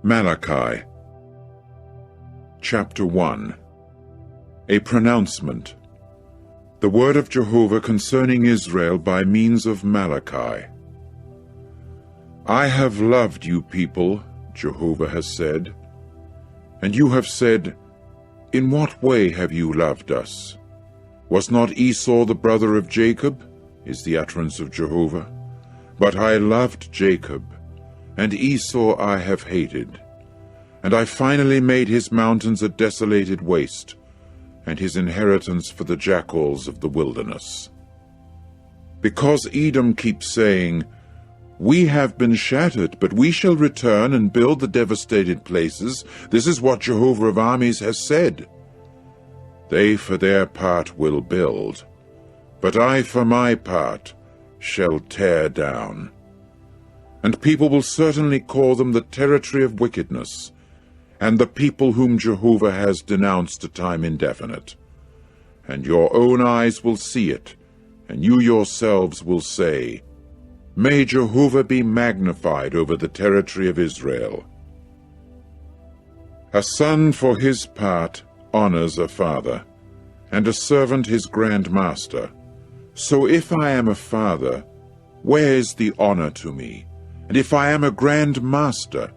Malachi Chapter 1. A pronouncement. The word of Jehovah concerning Israel by means of Malachi. I have loved you people, Jehovah has said. And you have said, in what way have you loved us? Was not Esau the brother of Jacob? Is the utterance of Jehovah. But I loved Jacob, and Esau I have hated. And I finally made his mountains a desolated waste, and his inheritance for the jackals of the wilderness. Because Edom keeps saying, we have been shattered, but we shall return and build the devastated places. This is what Jehovah of armies has said. They for their part will build, but I for my part shall tear down. And people will certainly call them the territory of wickedness, and the people whom Jehovah has denounced to time indefinite. And your own eyes will see it, and you yourselves will say, may Jehovah be magnified over the territory of Israel. A son for his part honors a father, and a servant his grandmaster. So if I am a father, where is the honor to me? And if I am a grand master,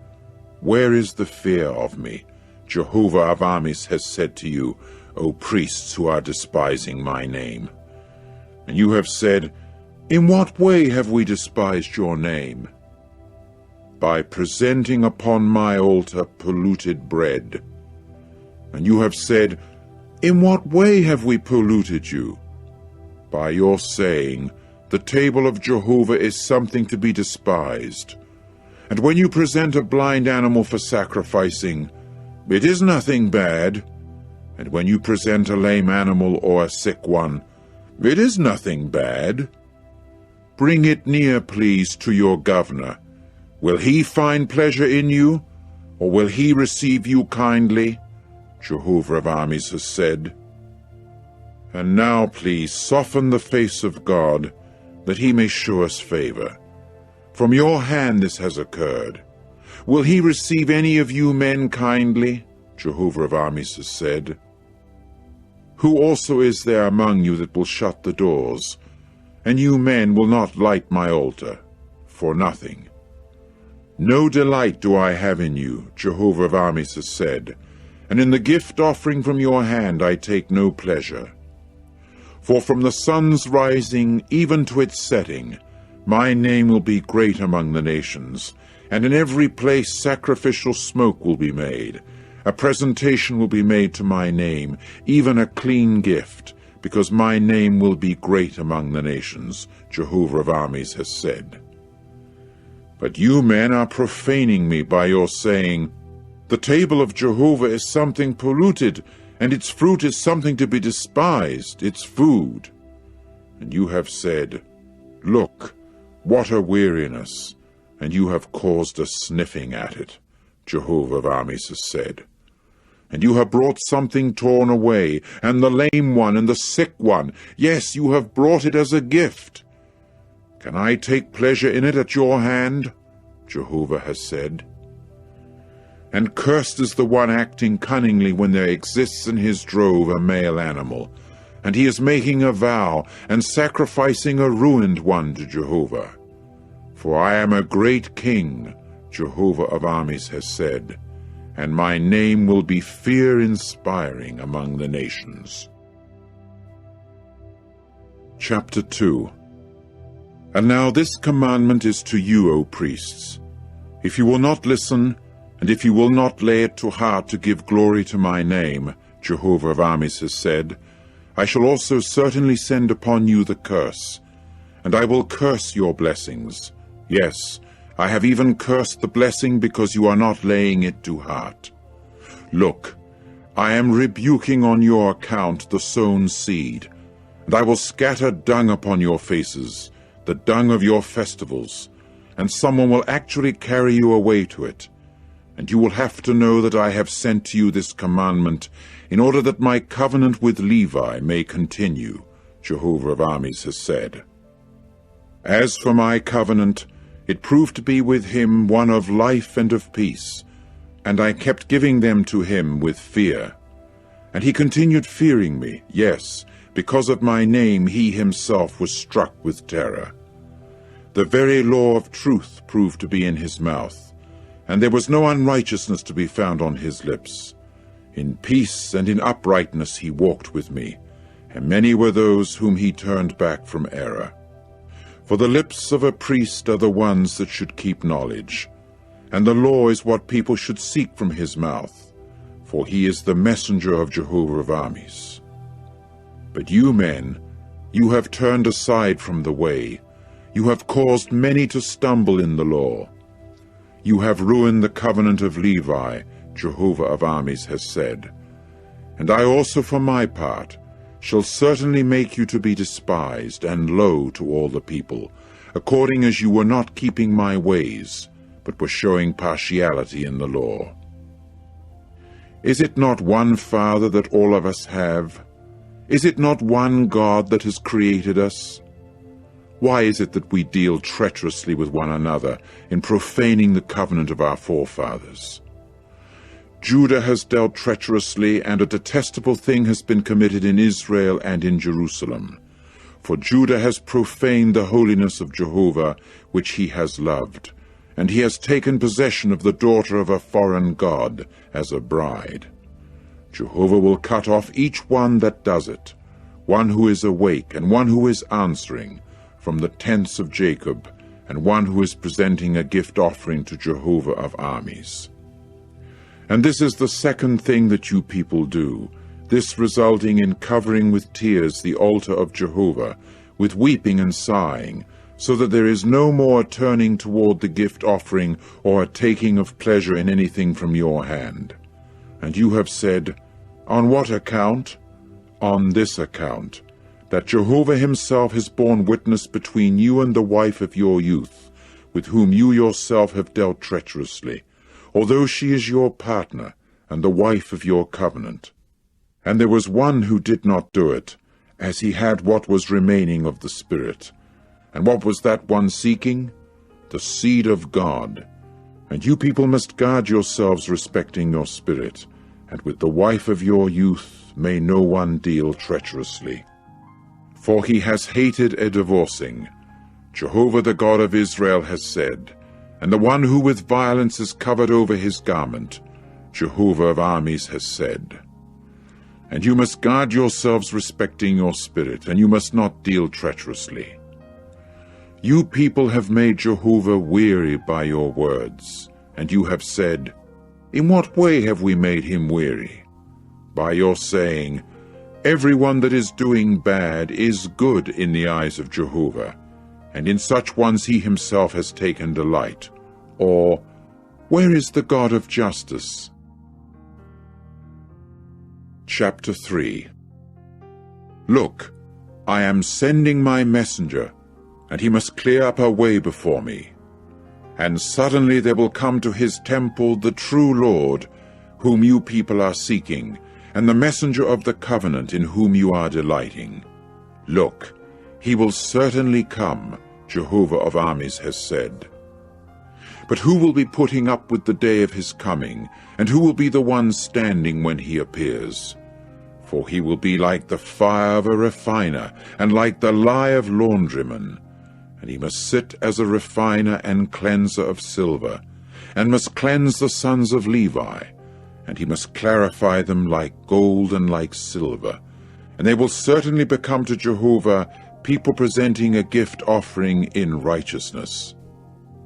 where is the fear of me? Jehovah of armies has said to you, O priests who are despising my name. And you have said, in what way have we despised your name? By presenting upon my altar polluted bread. And you have said, in what way have we polluted you? By your saying, the table of Jehovah is something to be despised. And when you present a blind animal for sacrificing, it is nothing bad. And when you present a lame animal or a sick one, it is nothing bad. Bring it near, please, to your governor. Will he find pleasure in you, or will he receive you kindly? Jehovah of armies has said. And now, please, soften the face of God, that he may show us favor. From your hand this has occurred. Will he receive any of you men kindly? Jehovah of armies has said. Who also is there among you that will shut the doors? And you men will not light my altar, for nothing. No delight do I have in you, Jehovah of armies has said, and in the gift offering from your hand I take no pleasure. For from the sun's rising even to its setting, my name will be great among the nations, and in every place sacrificial smoke will be made. A presentation will be made to my name, even a clean gift, because my name will be great among the nations, Jehovah of armies has said. But you men are profaning me by your saying, the table of Jehovah is something polluted, and its fruit is something to be despised, its food. And you have said, look, what a weariness, and you have caused a sniffing at it, Jehovah of armies has said. And you have brought something torn away, and the lame one, and the sick one. Yes, you have brought it as a gift. Can I take pleasure in it at your hand? Jehovah has said. And cursed is the one acting cunningly when there exists in his drove a male animal, and he is making a vow, and sacrificing a ruined one to Jehovah. For I am a great king, Jehovah of armies has said, and my name will be fear-inspiring among the nations. Chapter 2. And now this commandment is to you, O priests. If you will not listen, and if you will not lay it to heart to give glory to my name, Jehovah of armies has said, I shall also certainly send upon you the curse, and I will curse your blessings. Yes, I have even cursed the blessing because you are not laying it to heart. Look, I am rebuking on your account the sown seed, and I will scatter dung upon your faces, the dung of your festivals, and someone will actually carry you away to it. And you will have to know that I have sent to you this commandment in order that my covenant with Levi may continue, Jehovah of armies has said. As for my covenant, it proved to be with him one of life and of peace, and I kept giving them to him with fear. And he continued fearing me, yes, because of my name he himself was struck with terror. The very law of truth proved to be in his mouth, and there was no unrighteousness to be found on his lips. In peace and in uprightness he walked with me, and many were those whom he turned back from error. For the lips of a priest are the ones that should keep knowledge, and the law is what people should seek from his mouth, for he is the messenger of Jehovah of armies. But you men, you have turned aside from the way, you have caused many to stumble in the law. You have ruined the covenant of Levi, Jehovah of armies has said. And I also for my part shall certainly make you to be despised and low to all the people, according as you were not keeping my ways, but were showing partiality in the law. Is it not one Father that all of us have? Is it not one God that has created us? Why is it that we deal treacherously with one another in profaning the covenant of our forefathers? Judah has dealt treacherously, and a detestable thing has been committed in Israel and in Jerusalem. For Judah has profaned the holiness of Jehovah, which he has loved, and he has taken possession of the daughter of a foreign god as a bride. Jehovah will cut off each one that does it, one who is awake and one who is answering, from the tents of Jacob, and one who is presenting a gift offering to Jehovah of armies. And this is the second thing that you people do, this resulting in covering with tears the altar of Jehovah, with weeping and sighing, so that there is no more turning toward the gift offering or a taking of pleasure in anything from your hand. And you have said, On what account? On this account, that Jehovah himself has borne witness between you and the wife of your youth, with whom you yourself have dealt treacherously, although she is your partner and the wife of your covenant. And there was one who did not do it, as he had what was remaining of the Spirit. And what was that one seeking? The seed of God. And you people must guard yourselves respecting your spirit, and with the wife of your youth may no one deal treacherously. For he has hated a divorcing. Jehovah the God of Israel has said, and the one who with violence is covered over his garment, Jehovah of armies has said. And you must guard yourselves respecting your spirit, and you must not deal treacherously. You people have made Jehovah weary by your words, and you have said, In what way have we made him weary? By your saying, Everyone that is doing bad is good in the eyes of Jehovah, and in such ones he himself has taken delight. Or, Where is the God of justice? Chapter 3. Look, I am sending my messenger, and he must clear up a way before me. And suddenly there will come to his temple the true Lord, whom you people are seeking, and the messenger of the covenant in whom you are delighting. Look, he will certainly come, Jehovah of armies has said. But who will be putting up with the day of his coming, and who will be the one standing when he appears? For he will be like the fire of a refiner, and like the lye of laundrymen. And he must sit as a refiner and cleanser of silver, and must cleanse the sons of Levi, and he must clarify them like gold and like silver. And they will certainly become to Jehovah people presenting a gift offering in righteousness.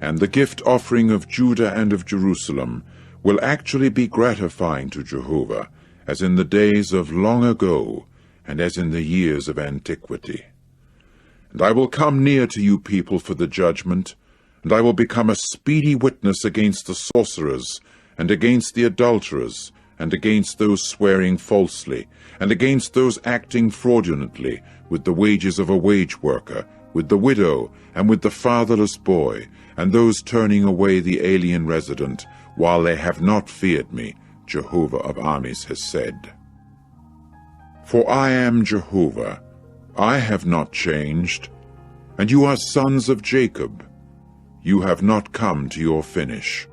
And the gift offering of Judah and of Jerusalem will actually be gratifying to Jehovah, as in the days of long ago, and as in the years of antiquity. And I will come near to you people for the judgment, and I will become a speedy witness against the sorcerers, and against the adulterers, and against those swearing falsely, and against those acting fraudulently, with the wages of a wage worker, with the widow, and with the fatherless boy, and those turning away the alien resident, while they have not feared me, Jehovah of armies has said. For I am Jehovah, I have not changed, and you are sons of Jacob. You have not come to your finish.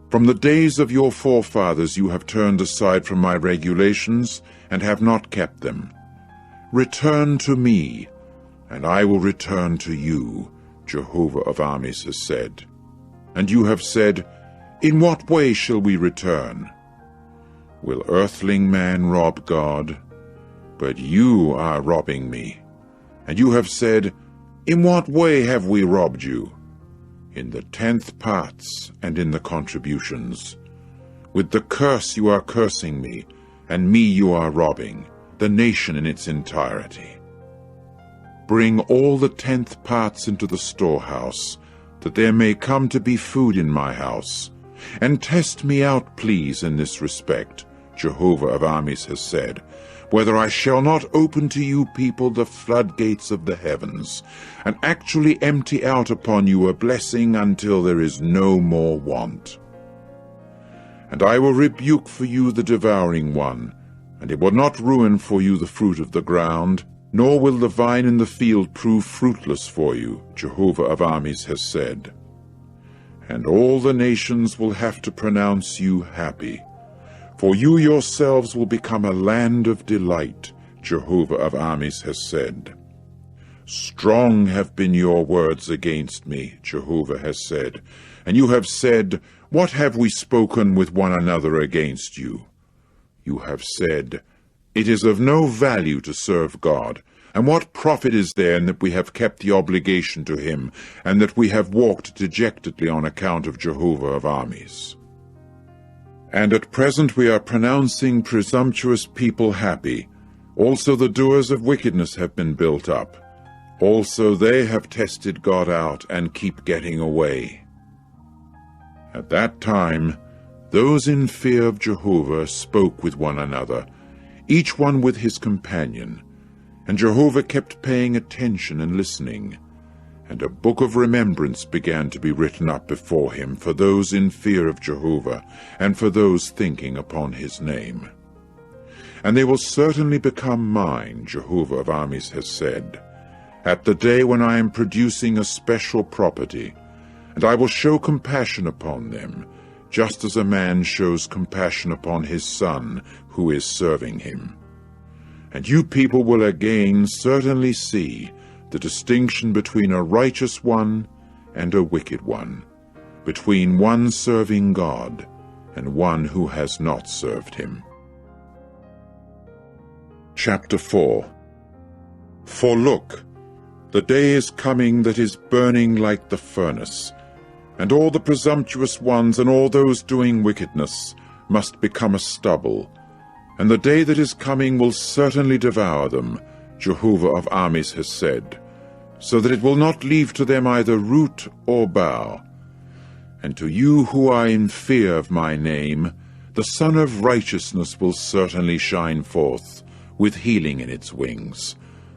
From the days of your forefathers you have turned aside from my regulations, and have not kept them. Return to me, and I will return to you, Jehovah of armies has said. And you have said, in what way shall we return? Will earthling man rob God? But you are robbing me. And you have said, in what way have we robbed you? In the 10th parts and in the contributions. With the curse you are cursing me, and me you are robbing, the nation in its entirety. Bring all the 10th parts into the storehouse, that there may come to be food in my house. And test me out, please, in this respect, Jehovah of armies has said, whether I shall not open to you people the floodgates of the heavens, and actually empty out upon you a blessing until there is no more want. And I will rebuke for you the devouring one, and it will not ruin for you the fruit of the ground, nor will the vine in the field prove fruitless for you, Jehovah of armies has said. And all the nations will have to pronounce you happy, for you yourselves will become a land of delight, Jehovah of armies has said. Strong have been your words against me, Jehovah has said, and you have said, what have we spoken with one another against you? You have said, it is of no value to serve God, and what profit is there in that we have kept the obligation to him, and that we have walked dejectedly on account of Jehovah of armies? And at present we are pronouncing presumptuous people happy. Also the doers of wickedness have been built up. Also they have tested God out and keep getting away. At that time, those in fear of Jehovah spoke with one another, each one with his companion, and Jehovah kept paying attention and listening. And a book of remembrance began to be written up before him for those in fear of Jehovah, and for those thinking upon his name. And they will certainly become mine, Jehovah of armies has said, at the day when I am producing a special property, and I will show compassion upon them, just as a man shows compassion upon his son who is serving him. And you people will again certainly see the distinction between a righteous one and a wicked one, between one serving God and one who has not served him. Chapter 4. For look, the day is coming that is burning like the furnace, and all the presumptuous ones and all those doing wickedness must become a stubble, and the day that is coming will certainly devour them, Jehovah of armies has said, so that it will not leave to them either root or bough. And to you who are in fear of my name, the Sun of Righteousness will certainly shine forth, with healing in its wings,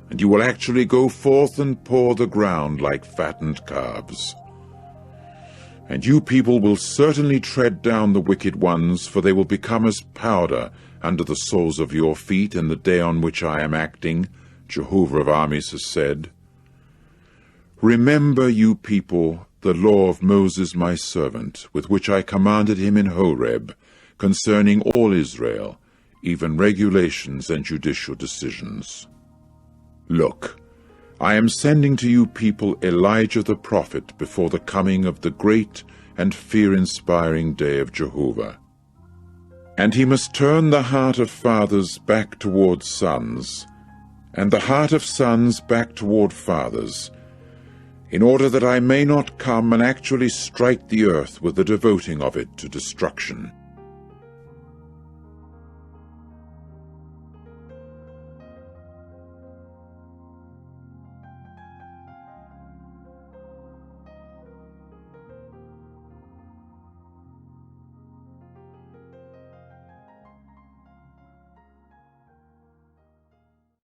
and you will actually go forth and paw the ground like fattened calves. And you people will certainly tread down the wicked ones, for they will become as powder under the soles of your feet in the day on which I am acting, Jehovah of armies has said. Remember, you people, the law of Moses my servant, with which I commanded him in Horeb, concerning all Israel, even regulations and judicial decisions. Look, I am sending to you people Elijah the prophet before the coming of the great and fear-inspiring day of Jehovah. And he must turn the heart of fathers back toward sons, and the heart of sons back toward fathers, in order that I may not come and actually strike the earth with the devoting of it to destruction.